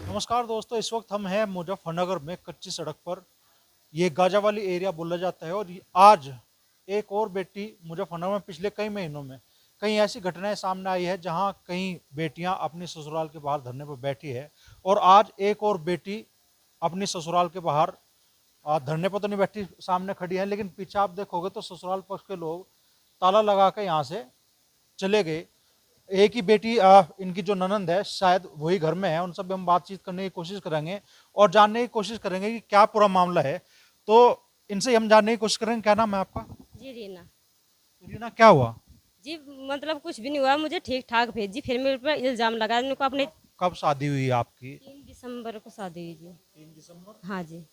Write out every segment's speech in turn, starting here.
नमस्कार दोस्तों, इस वक्त हम हैं मुजफ्फरनगर में कच्ची सड़क पर। ये गाजावाली एरिया बोला जाता है और आज एक और बेटी मुजफ्फरनगर में पिछले कई महीनों में कई ऐसी घटनाएं सामने आई है जहां कई बेटियां अपनी ससुराल के बाहर धरने पर बैठी है और आज एक और बेटी अपनी ससुराल के बाहर धरने पर तो नहीं बैठी, सामने खड़ी है, लेकिन पीछे आप देखोगे तो ससुराल पक्ष के लोग ताला लगा कर यहाँ से चले गए। एक ही बेटी इनकी जो ननंद है शायद वही घर में है, उनसे भी हम बातचीत करने की कोशिश करेंगे और जानने की कोशिश करेंगे कि क्या पूरा मामला है। तो इनसे हम जानने की कोशिश करेंगे। क्या नाम है आपका? जी रीना। तो रीना, क्या हुआ? जी मतलब कुछ भी नहीं हुआ, मुझे ठीक ठाक भेजी, फिर मेरे पर इल्जाम लगाया उनको। अपने कब शादी हुई आपकी? 3 दिसंबर को शादी हुई जी। 3 दिसंबर हाँ जी,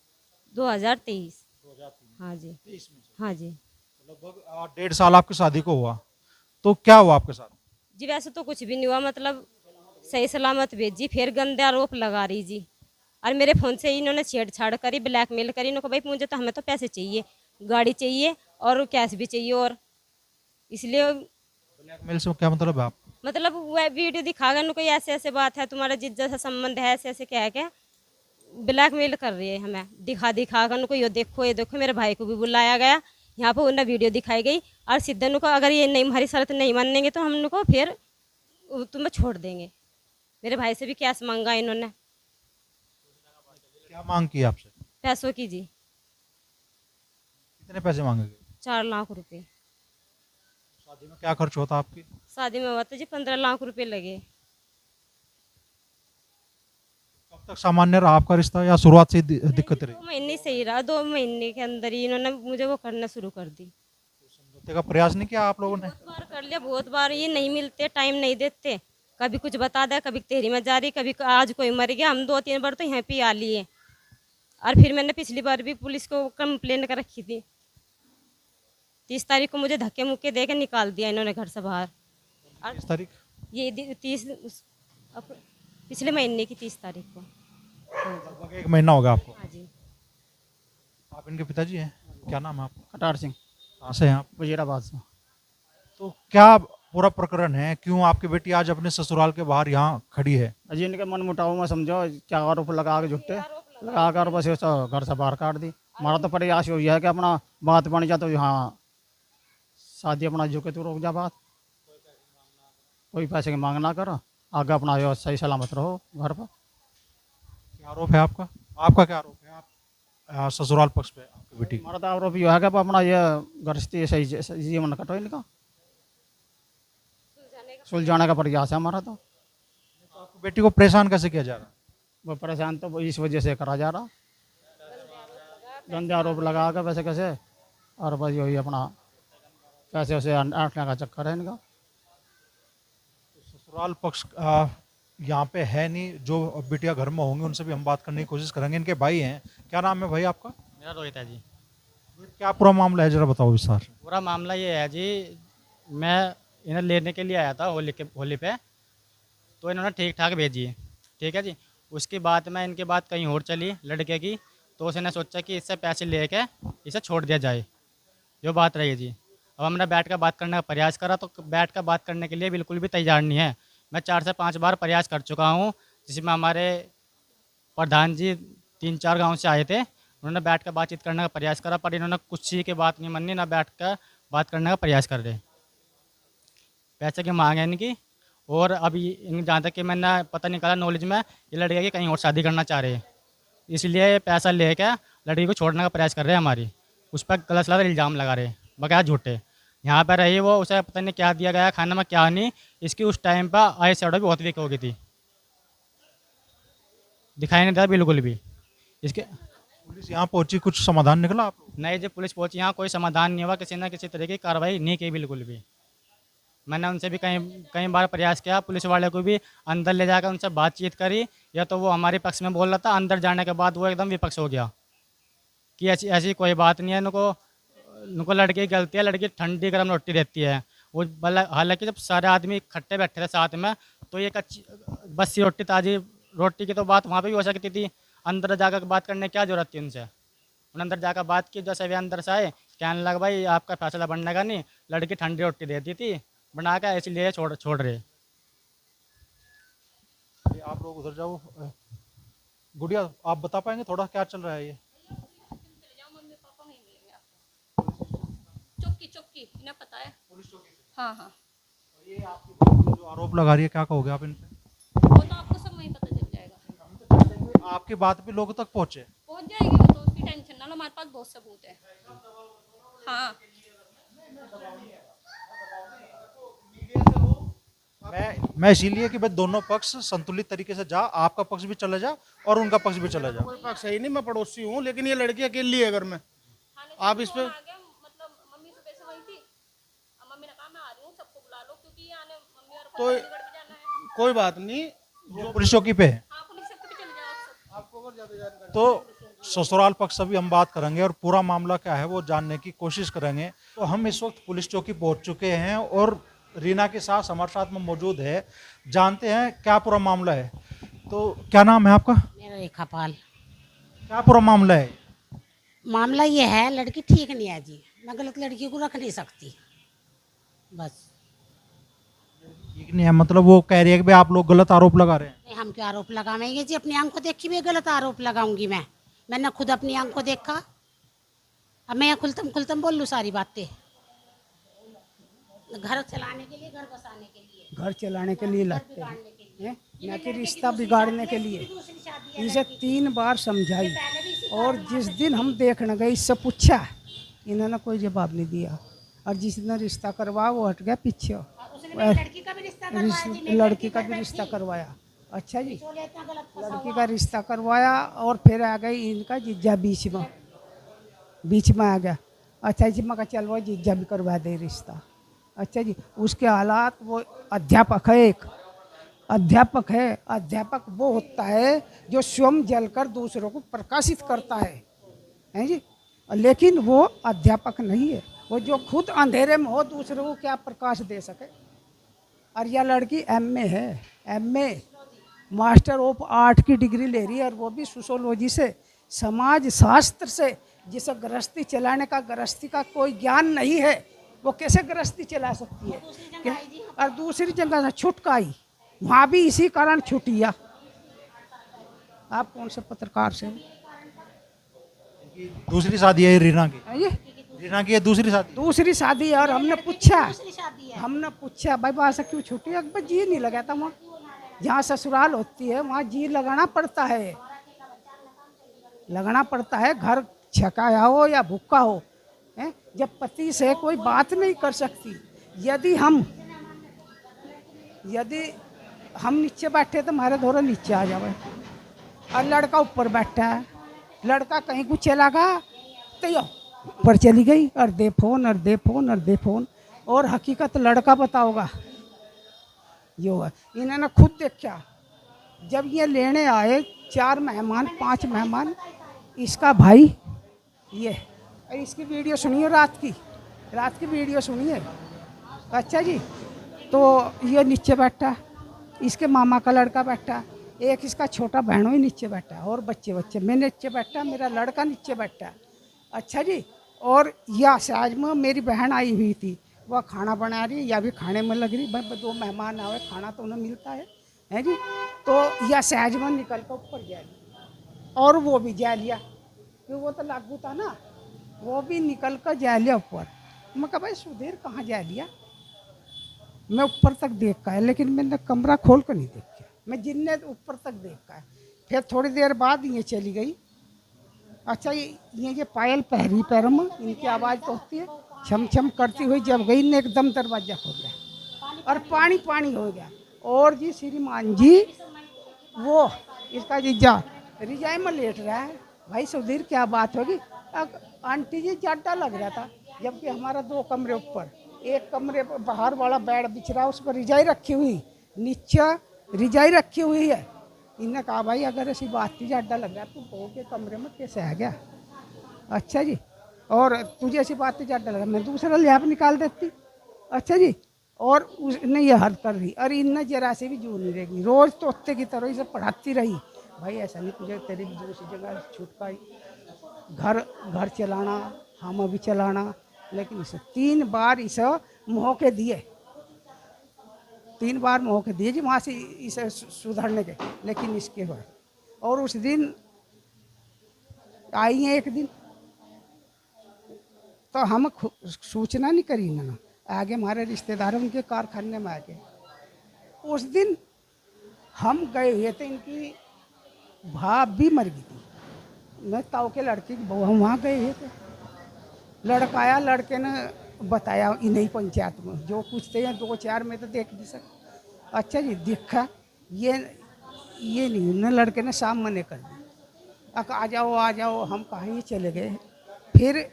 2023। 2023 हाँ जी। में से हाँ जी। लगभग 1.5 साल आपकी शादी को हुआ। तो क्या हुआ आपके साथ? जी वैसे तो कुछ भी नहीं हुआ, मतलब सही सलामत भेजी, फिर गंदे आरोप लगा रही जी। और मेरे फ़ोन से इन्होंने छेड़छाड़ करी, ब्लैकमेल करी। इनको भाई मुझे तो, हमें तो पैसे चाहिए, गाड़ी चाहिए और कैश भी चाहिए। और इसलिए ब्लैकमेल से क्या मतलब है आप? मतलब वह वीडियो दिखा गया, कोई ऐसे ऐसे बात है, तुम्हारा जिस जैसा संबंध है, ऐसे ऐसे कह के ब्लैकमेल कर रही है हमें। दिखा दिखा कर उनको, ये देखो मेरे भाई को भी बुलाया गया, यहाँ पर उन्हें वीडियो दिखाई गई। और सीधे उनको, अगर ये नहीं, हमारी शर्त नहीं मानेंगे तो हम उनको फिर तुम्हें छोड़ देंगे। मेरे भाई से भी कैश मांगा इन्होंने, क्या मांग की आपसे? पैसों की जी। कितने पैसे मांगेगे? 4 लाख रुपए। शादी में क्या खर्च होता आपकी? शादी में हुआ तो जी 15 लाख रुपए लगे। कब तक सामान्य रहा आपका रिश्ता या शुरुआत से ही दिक्कत रही? 2 महीने सही रहा, 2 महीने के अंदर ही इन्होंने मुझे वो करना शुरू कर दी। समझौते का प्रयास नहीं किया आप लोगों ने? बहुत बार कर लिया, बहुत बार। ये नहीं मिलते, टाइम नहीं देते। कभी कुछ बता दे, कभी तेरी में जा रही, कभी आज कोई मर गया। हम 2-3 बार तो यहाँ पे आ लिए। और फिर मैंने पिछली बार भी पुलिस को कंप्लेंट कर रखी थी। 30 तारीख को मुझे धक्के मुक्के दे के निकाल दिया इन्होंने घर से बाहर। और 30 तारीख? ये 30 पिछले महीने की 30 तारीख को। लगभग 1 महीना हो गया आपको। हाँ जी। आप इनके पिताजी हैं? क्या नाम है आपका? कटार सिंह, कहाँ से हैं आप? वजीराबाद से। तो क्या पूरा प्रकरण है, क्यों आपकी बेटी आज अपने ससुराल के बाहर यहाँ खड़ी है? अजी इनके मन मुटाव में समझो क्या आरोप लगा के झुट्टे लगा कर बस ये सब घर से बाहर काट दी। हमारा तो प्रयास यही है कि अपना बात बन जाए तो यहाँ शादी अपना झुके तो रोक जा बात, कोई पैसे की मांग ना करो, आगे अपना जो सही सलामत रहो घर पर। क्या आरोप है आपका? आपका क्या आरोप है? आप ससुराल पक्ष पे आपकी बेटी? हमारा तो आरोप यह है कि अपना ये गृहस्थी सही जीवन कटो इनका, सुलझाने का प्रयास है हमारा। तो आपकी बेटी को परेशान कैसे किया जा रहा है? वो परेशान तो इस वजह से करा जा रहा, गंदे आरोप लगा कर वैसे कैसे, और बस यही अपना पैसे वैसे ऐंठने का चक्कर है इनका। ससुराल पक्ष यहाँ पे है नहीं, जो बिटिया घर में होंगे उनसे भी हम बात करने की कोशिश करेंगे। इनके भाई हैं। क्या नाम है भाई आपका? मेरा रोहित है जी। क्या पूरा मामला है, जरा बताओ विस्तार से। पूरा मामला ये है जी, मैं इन्हें लेने के लिए आया था होली पे, तो इन्होंने ठीक ठाक भेजी, ठीक है जी। उसके बाद में इनकी बात कहीं और चली लड़के की, तो उसने सोचा कि इससे पैसे लेके इसे छोड़ दिया जाए, जो बात रही जी। अब हमने बैठ कर बात करने का प्रयास करा तो बैठ कर बात करने के लिए बिल्कुल भी तैयार नहीं है। मैं 4 से 5 बार प्रयास कर चुका हूँ, जिसमें हमारे प्रधान जी 3-4 गांव से आए थे, उन्होंने बैठ कर बातचीत करने का प्रयास करा, पर इन्होंने कुछ ही की बात नहीं मानी, ना बैठ कर बात करने का प्रयास कर रहे। पैसे की मांग है इनकी। और अभी इन जहाँ तक कि मैंने पता निकाला नॉलेज में, ये लड़के की कहीं और शादी करना चाह रहे हैं, इसलिए पैसा लेकर लड़की को छोड़ने का प्रयास कर रहे हैं हमारी। उस पर गलत सलत इल्ज़ाम लगा रहे, बगैर झूठे। यहाँ पर रही वो, उसे पता नहीं क्या दिया गया खाने में क्या नहीं, इसकी उस टाइम पर आई शैडो भी बहुत वीक हो गई थी, दिखाई नहीं देता बिल्कुल भी इसके। पुलिस यहाँ पहुंची, कुछ समाधान निकला आप लोग? नहीं, जब पुलिस पहुंची यहाँ कोई समाधान नहीं हुआ, किसी न किसी तरह की कार्रवाई नहीं की बिल्कुल भी। मैंने उनसे भी कई कई बार प्रयास किया, पुलिस वाले को भी अंदर ले जाकर उनसे बातचीत करी, या तो वो हमारे पक्ष में बोल रहा था, अंदर जाने के बाद वो एकदम विपक्ष हो गया कि ऐसी ऐसी कोई बात नहीं है, इनको लड़की की गलती है, लड़की ठंडी गर्म रोटी देती है। वो हालांकि जब सारे आदमी इकट्ठे बैठे थे साथ में, तो ये कच्ची बसी रोटी ताज़ी रोटी की तो बात वहाँ पे भी हो सकती थी। अंदर जाकर बात करने की क्या जरूरत थी उनसे? उन्होंने अंदर जाकर बात की, जैसे वे अंदर से आए कहने लगा भाई आपका फैसला बनने का नहीं, लड़की ठंडी रोटी देती थी बना के इसलिए छोड़ छोड़ रहे। ये आप लोग उधर जाओ। गुड़िया, आप बता पाएंगे थोड़ा क्या चल रहा है ये? मम्मी पापा वहीं मिलेंगे आपको। चौकी चौकी इन्हें पता है। पुलिस चौकी से। हाँ हाँ, ये आपकी बहन जो आरोप लगा रही है, क्या कहोगे आप इन पे? वो तो आपको सब वहीं पता चल जाएगा। आपकी बात भी लोगों तक पहुंचे? पहुंच जाएगी वो तो, उसकी टेंशन ना लो, हमारे पास बहुत सबूत है। हाँ, मैं इसीलिए कि भाई दोनों पक्ष संतुलित तरीके से जा, आपका पक्ष भी चला जा और उनका पक्ष भी चला जा। कोई पक्ष है ही नहीं, मैं पड़ोसी हूँ, लेकिन ये लड़की अकेली है घर में। आप इस पे मतलब मम्मी सुबह से वही थी, अब मम्मी ने कहा मैं आ रही हूँ, सबको बुला लो, क्योंकि ये आने मम्मी और तो चंडीगढ़ भी जाना है। कोई बात नहीं, जो पुलिस चौकी पे है हाँ, पुलिस सबके भी चले जाओ आप सब। आपको अगर ज्यादा जानकारी तो ससुराल पक्ष से भी हम बात करेंगे और पूरा मामला क्या है वो जानने की कोशिश करेंगे। तो हम इस वक्त पुलिस चौकी पहुंच चुके हैं और रीना के साथ हमारे साथ में मौजूद है, जानते हैं क्या पूरा मामला है। तो क्या नाम है आपका? मेरा रेखा पाल। क्या पूरा मामला है? मामला ये है, लड़की ठीक नहीं है जी, मैं गलत लड़की को रख नहीं सकती, बस। ठीक नहीं है मतलब वो कह रही है कि भाई आप लोग गलत आरोप लगा रहे हैं। नहीं, हम क्या आरोप लगाएंगे जी? अपनी आंख को देख के भी गलत आरोप लगाऊंगी मैंने खुद अपनी आंख को देखा। अब मैं खुलतम बोल लूँ सारी बातें? घर चलाने के लिए, घर बसाने के लिए, घर चलाने के लिए लगते हैं, न कि रिश्ता बिगाड़ने के लिए। इसे 3 बार समझाई और जिस दिन हम देखने गए, इससे पूछा, इन्होंने कोई जवाब नहीं दिया। और जिस दिन रिश्ता करवाया वो हट गया पीछे। लड़की का भी रिश्ता करवाया जी, मेरी लड़की का भी रिश्ता करवाया। अच्छा जी, बोले इतना गलत फंसा लड़की का रिश्ता करवाया और फिर आ गई इनका जीजा बीच में आ गया। अच्छा जी, मैं कहा चल वो जीजा भी करवा दे रिश्ता। अच्छा जी, उसके हालात, वो अध्यापक है, एक अध्यापक है। अध्यापक वो होता है जो स्वयं जलकर दूसरों को प्रकाशित करता है जी। लेकिन वो अध्यापक नहीं है, वो जो खुद अंधेरे में हो दूसरों को क्या प्रकाश दे सके। और यह लड़की एमए है, एमए मास्टर ऑफ आर्ट की डिग्री ले रही है, और वो भी सोशियोलॉजी से, समाज शास्त्र से। जिसे गृहस्थी चलाने का, गृहस्थी का कोई ज्ञान नहीं है, वो कैसे गृहस्थी चला सकती है? और दूसरी जगह से छुटकाई, वहाँ भी इसी कारण छुटिया। आप कौन से पत्रकार से? दूसरी शादी है रीना की? है ये रीना की है दूसरी शादी? दूसरी शादी है। और हमने पूछा भाई वहाँ से क्यों छुट्टी? अकबर जी नहीं लगा था वहाँ, जहाँ ससुराल होती है वहाँ जी लगाना पड़ता है, लगाना पड़ता है। घर छकाया हो या भूखा हो, है? जब पति से कोई बात नहीं कर सकती, यदि हम नीचे बैठे तो हमारे धोरे नीचे आ जावे, और लड़का ऊपर बैठा है, लड़का कहीं कुछ चला गया तो यो ऊपर चली गई, और दे फोन। और हकीकत लड़का बताओगा यो है। इन्होंने खुद देखा, जब ये लेने आए 4 मेहमान 5 मेहमान, इसका भाई ये, इसकी वीडियो सुनिए, रात की वीडियो सुनिए। अच्छा जी, तो ये नीचे बैठा, इसके मामा का लड़का बैठा, एक इसका छोटा बहनों ही नीचे बैठा, और बच्चे मैं नीचे बैठा, मेरा लड़का नीचे बैठा। अच्छा जी, और यह साज में मेरी बहन आई हुई थी, वह खाना बना रही, या भी खाने में लग रही। भाई 2 मेहमान आए, खाना तो उन्हें मिलता है जी। तो यह सहज में निकल कर ऊपर जा लिया, और वो भी जा लिया, क्योंकि वो तो लागू था ना, वो भी निकल कर जा लिया ऊपर। मैं कहा भाई सुधीर कहाँ जा लिया? मैं ऊपर तक देखा है, लेकिन मैंने कमरा खोल कर नहीं देखा, मैं जिन्ने ऊपर तक देखा है। फिर थोड़ी देर बाद ये चली गई। अच्छा, ये पायल पहरी पैरों में, इनकी आवाज़ तो होती है, छम छम करती हुई जब गई ने एकदम दरवाजा खोल गया और पानी हो गया। और जी श्रीमान जी, वो इसका जीजा रिजाई में लेट रहा है। भाई सुधीर क्या बात होगी? आंटी जी जाटा लग रहा था, जबकि हमारा 2 कमरे ऊपर, एक कमरे पर बाहर वाला बेड बिछ रहा, उस पर रिजाई रखी हुई, नीचे रिजाई रखी हुई है। इन्होंने कहा भाई अगर ऐसी बात की जाटा लग रहा, तू बहू के कमरे में कैसे आ गया? अच्छा जी, और तुझे ऐसी बात की जाटा लगा, मैं दूसरा लिहाफ निकाल देती। अच्छा जी, और उसने ये हद कर रही, और इनने जरा से भी जू नहीं रहेगी, रोज़ तोते की तरह इसे पढ़ाती रही। भाई ऐसा नहीं, तुझे तेरी भी दूसरी जगह छुटकाई, घर चलाना, हम भी चलाना, लेकिन इसे 3 बार इसे मौके दिए, 3 बार मौके दिए जी वहाँ से इसे सुधरने के, लेकिन इसके बाद और उस दिन आई हैं एक दिन तो हम सूचना नहीं करी ना, आगे हमारे रिश्तेदार उनके कारखाने में आके उस दिन हम गए हुए थे, इनकी भाप भी मर गई थी, मैं ताऊ के लड़के की बहू, हम वहाँ गए हुए थे। लड़का आया, लड़के ने बताया इन्हीं पंचायत में जो कुछ थे 2-4 में तो देख नहीं सकते। अच्छा जी देखा ये नहीं, उन्हें लड़के ने शाम मने कर दी, आ जाओ, हम कहाँ ये चले गए। फिर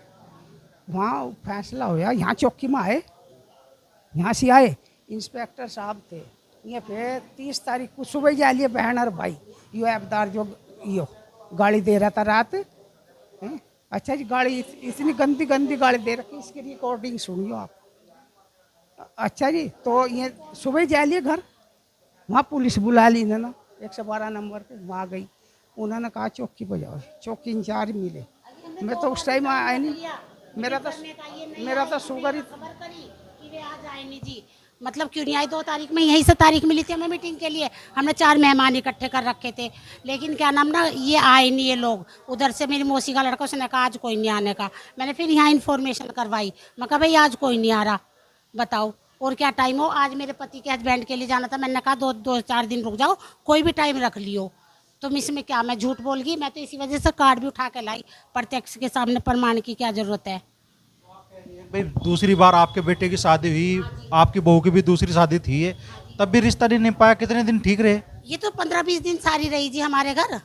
वहाँ फैसला होया, यहाँ चौकी में आए, यहाँ से आए इंस्पेक्टर साहब थे ये, फिर 30 तारीख को सुबह जा लिए बहन और भाई यो एबदार जो यो गाड़ी दे रहा था रात हैं? अच्छा जी गाड़ी इतनी गंदी गाड़ी दे रखी, इसकी रिकॉर्डिंग सुनियो आप। अच्छा जी तो ये सुबह जा लिए घर, वहाँ पुलिस बुला ली इन्होंने 112 नंबर पे, वहाँ गई, उन्होंने कहा चौकी पर जाओ, चौकी इंचार्ज मिले, मैं तो उस टाइम आया नहीं, मेरा तो शुगर ही जी मतलब क्यों नहीं आई। 2 तारीख में यहीं से तारीख मिली थी हमें मीटिंग के लिए, हमने 4 मेहमान इकट्ठे कर रखे थे, लेकिन क्या नाम ना ये आए नहीं ये लोग। उधर से मेरी मौसी का लड़का, उसने कहा आज कोई नहीं आने का, मैंने फिर यहाँ इन्फॉर्मेशन करवाई, मैं कहा भाई आज कोई नहीं आ रहा, बताओ और क्या टाइम हो। आज मेरे पति के हस्बैंड के लिए जाना था, मैंने कहा 2-4 दिन रुक जाओ, कोई भी टाइम रख लियो। तो इसमें क्या मैं झूठ बोल गई, मैं तो इसी वजह से कार्ड भी उठा के लाई, प्रत्यक्ष के सामने प्रमाण की क्या जरूरत है। भाई दूसरी बार आपके बेटे की शादी हुई, आपकी बहू की भी दूसरी शादी थी, ये तब भी रिश्ता नहीं पाया, कितने दिन ठीक रहे? ये तो 15-20 दिन सारी रही जी हमारे घर,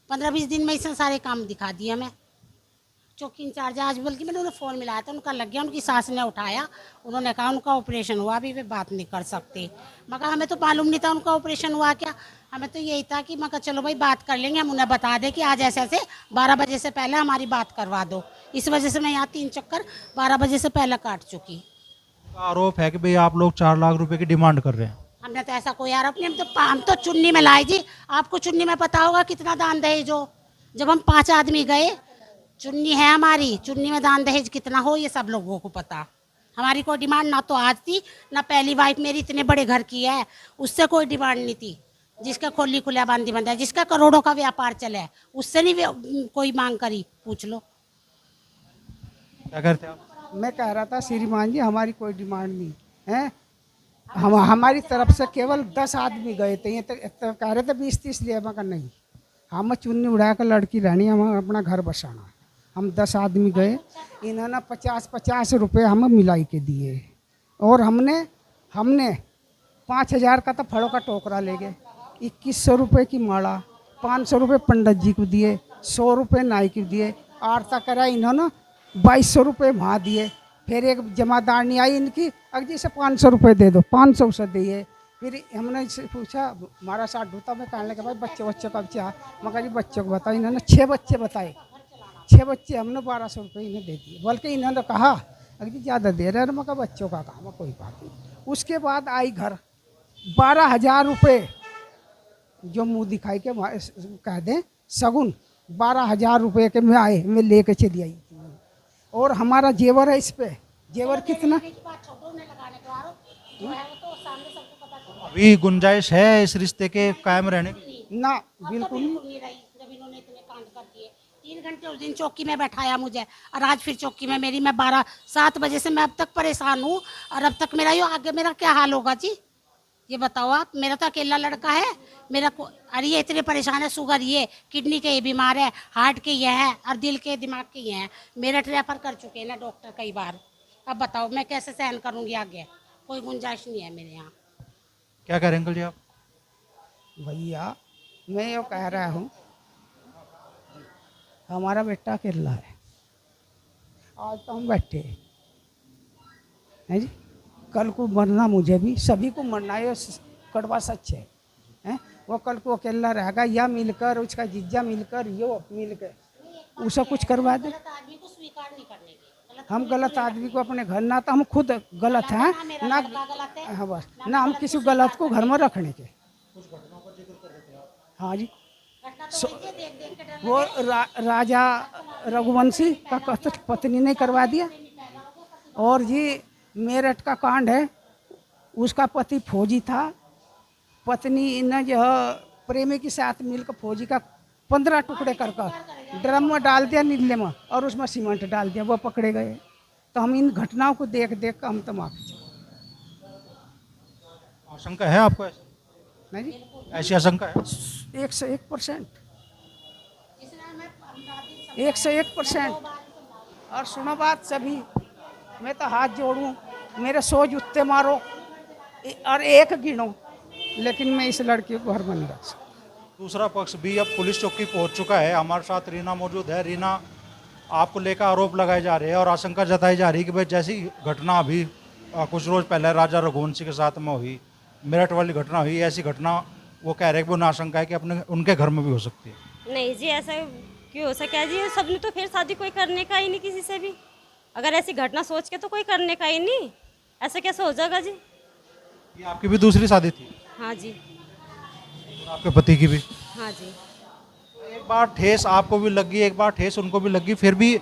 15-20 दिन में इसने सारे काम दिखा दिए हमें। चौकी इंचार्ज आज बल्कि मैंने उन्हें फ़ोन मिलाया था, उनका लग गया, उनकी सास ने उठाया, उन्होंने कहा उनका ऑपरेशन हुआ, अभी वे बात नहीं कर सकते। मगर हमें तो मालूम नहीं था उनका ऑपरेशन हुआ क्या, हमें तो यही था कि मैं कहा चलो भाई बात कर लेंगे, हम उन्हें बता दें कि आज ऐसे 12 बजे से पहले हमारी बात करवा दो। इस वजह से मैं यहाँ 3 चक्कर 12 बजे से पहले काट चुकी। आरोप है कि भाई आप लोग 4 लाख रुपए की डिमांड कर रहे हैं। हमने तो ऐसा कोई आरोप नहीं, हम तो चुन्नी में लाए जी। आपको चुन्नी में पता होगा कितना दान दहेज हो, जब हम 5 आदमी गए, चुन्नी है हमारी, चुन्नी में दान दहेज कितना हो ये सब लोगों को पता। हमारी कोई डिमांड ना तो आज थी, ना पहली वाइफ मेरी इतने बड़े घर की है उससे कोई डिमांड नहीं थी। जिसका खोली खुला बांधी बंदा है, जिसका करोड़ों का व्यापार चला है, उससे नहीं कोई मांग करी, पूछ लो। क्या करते आप? मैं कह रहा था श्रीमान जी हमारी कोई डिमांड नहीं है, हमारी तरफ से केवल 10 आदमी गए थे, ये तो कह रहे थे 20-30 लिए, मगर नहीं, हम चुन्नी उड़ा कर लड़की रहनी, हम अपना घर बसाना। हम 10 आदमी गए, इन्होंने 50-50 रुपये हमें मिलाई के दिए, और हमने 5000 का तो फलों का टोकरा ले गए, 2100 रुपये की माला, 500 रुपये पंडित जी को दिए, 100 रुपये नाई को दिए, आरता करा इन्होंने 2200 रुपये वहाँ दिए। फिर एक जमादारनी आई इनकी, अगर से 500 रुपये दे दो, 500 से दिए। फिर हमने इससे पूछा हमारा 60 होता, मैं कहने लगा भाई बच्चे कब चाह, मगर जी बच्चों को बताओ, इन्होंने 6 बच्चे बताए, 6 बच्चे, हमने 1200 रुपये इन्हें दे दिए, बल्कि इन्होंने कहा अगर जी ज़्यादा दे रहे हैं, मगर बच्चों का काम है, कोई बात नहीं। उसके बाद आई घर 12,000 रुपये जो मुँह दिखाई के कह दें सगुन, 12,000 रुपये के मैं आए, मैं लेके चली आई। और हमारा जेवर है, इस पे जेवर कितना, अभी गुंजाइश है इस रिश्ते के कायम रहने की? ना बिल्कुल नहीं। जब इन्होंने इतने कांड कर दिए, 3 घंटे उस दिन चौकी में बैठाया मुझे, और आज फिर चौकी में मेरी, मैं 7 बजे से मैं अब तक परेशान हूँ, और अब तक मेरा ये आगे मेरा क्या हाल होगा जी, ये बताओ आप। मेरा तो अकेला लड़का है, मेरा को अरे ये इतने परेशान है, शुगर ये, किडनी के ये बीमार है, हार्ट के ये है, और दिल के दिमाग के ये हैं, मेरठ रेफर कर चुके हैं ना डॉक्टर कई बार। अब बताओ मैं कैसे सहन करूँगी आगे, कोई गुंजाइश नहीं है मेरे यहाँ। क्या कह रहे हैं अंकल जी आप? भैया मैं ये कह रहा हूँ, हमारा बेटा अकेला है, आज तो हम बैठे हैं जी, कल को मरना मुझे भी, सभी को मरना है, कड़वा सच है, हैं? वो कल को अकेला रहेगा, या मिलकर उसका जीजा मिलकर यो मिलकर उसे कुछ करवा दे। हम गलत आदमी को अपने घर, ना तो हम खुद गलत हैं ना, हाँ बस ना हम किसी गलत को घर में रखने के। हाँ जी, वो राजा रघुवंशी का कत्ल पत्नी ने करवा दिया, और जी मेरठ का कांड है, उसका पति फौजी था, पत्नी ने जो प्रेमी के साथ मिलकर फौजी का 15 टुकड़े कर ड्रम में डाल दिया, नीले में, और उसमें सीमेंट डाल दिया, वो पकड़े गए। तो हम इन घटनाओं को देख देख कर हम तो माफी आशंका है आपको ऐसी? नहीं जी, ऐसी आशंका है? 101%, 101%। और सुनो बात सभी, मैं तो हाथ जोड़ूं, मेरे 100 जूते मारो और एक गिनो, लेकिन मैं इस लड़की को घर में नहीं रख सकता। दूसरा पक्ष भी अब पुलिस चौकी पहुंच चुका है। हमारे साथ रीना मौजूद है। रीना, आपको लेकर आरोप लगाए जा रहे हैं और आशंका जताई जा रही है कि भाई जैसी घटना अभी कुछ रोज पहले राजा रघुवंशी के साथ में हुई, मेरठ वाली घटना हुई, ऐसी घटना वो कह रहे हैं कि उन्हें आशंका है कि अपने उनके घर में भी हो सकती है। नहीं जी, ऐसा क्यों हो सके जी? सबने तो फिर शादी कोई करने का ही नहीं किसी से भी। अगर ऐसी घटना सोच के तो कोई करने का ही नहीं, ऐसा कैसे हो जाएगा जी? ये आपकी भी दूसरी शादी थी? हाँ जी, और आपके पति की भी? हाँ जी। एक बार ठेस आपको भी लगी, एक बार ठेस उनको भी लगी, फिर भी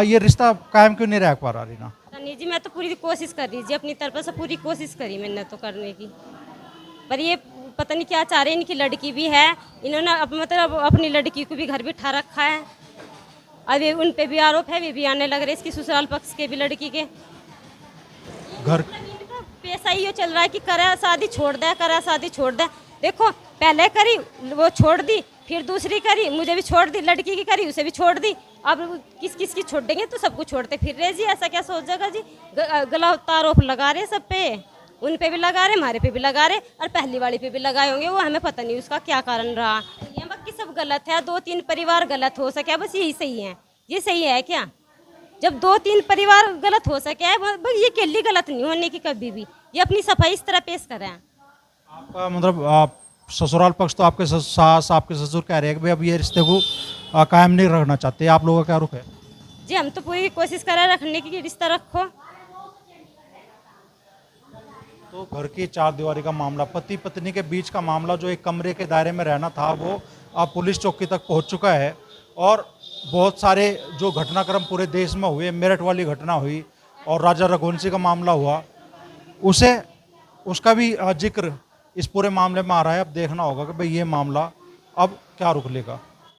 ये रिश्ता कायम क्यों नहीं रह पा रहा रीना? नहीं जी, मैं तो पूरी कोशिश कर रही जी, अपनी तरफ से पूरी कोशिश करी मैंने तो करने की, पर ये पता नहीं क्या चाह रहे हैं। इनकी लड़की भी है, इन्होंने मतलब अपनी लड़की को भी घर बिठा रखा है। अब ये उन पे भी आरोप है, वे भी आने लग रहे इसकी ससुराल पक्ष के भी, लड़की के घर पैसा ही चल रहा है कि करा शादी छोड़ दे, करा शादी छोड़ दे। देखो पहले करी वो छोड़ दी, फिर दूसरी करी मुझे भी छोड़ दी, लड़की की करी उसे भी छोड़ दी, अब किस किस की छोड़ देंगे? तो सबको छोड़ते फिर रहे जी, ऐसा क्या सोच जाएगा जी? गलत आरोप लगा रहे सब पे, उन पे भी लगा रहे, हमारे पे भी लगा रहे, और पहली वाली पे भी लगाए होंगे, वो हमें पता नहीं उसका क्या कारण रहा। ये बाकी सब गलत है, 2-3 परिवार गलत हो सके, बस यही सही है। ये सही है क्या? जब 2-3 परिवार गलत हो सके, ये केली गलत नहीं होने की कभी भी, ये अपनी सफाई इस तरह पेश करें। आपका मतलब आप ससुराल पक्ष तो आपके सास, आपके ससुर कह रहे हैं कि भाई अब ये रिश्ते को कायम नहीं रखना चाहते, आप लोगों का क्या रुख है? जी हम तो पूरी कोशिश कर रहे हैं रखने की, रिश्ता रखो। तो घर की चार दीवारी का मामला, पति पत्नी के बीच का मामला, जो एक कमरे के दायरे में रहना था, वो अब पुलिस चौकी तक पहुंच चुका है। और बहुत सारे जो घटनाक्रम पूरे देश में हुए, मेरठ वाली घटना हुई और राजा रघुवंशी का मामला हुआ, उसका भी जिक्र इस पूरे मामले में आ रहा है। अब देखना होगा कि भाई ये मामला अब क्या रुख लेगा।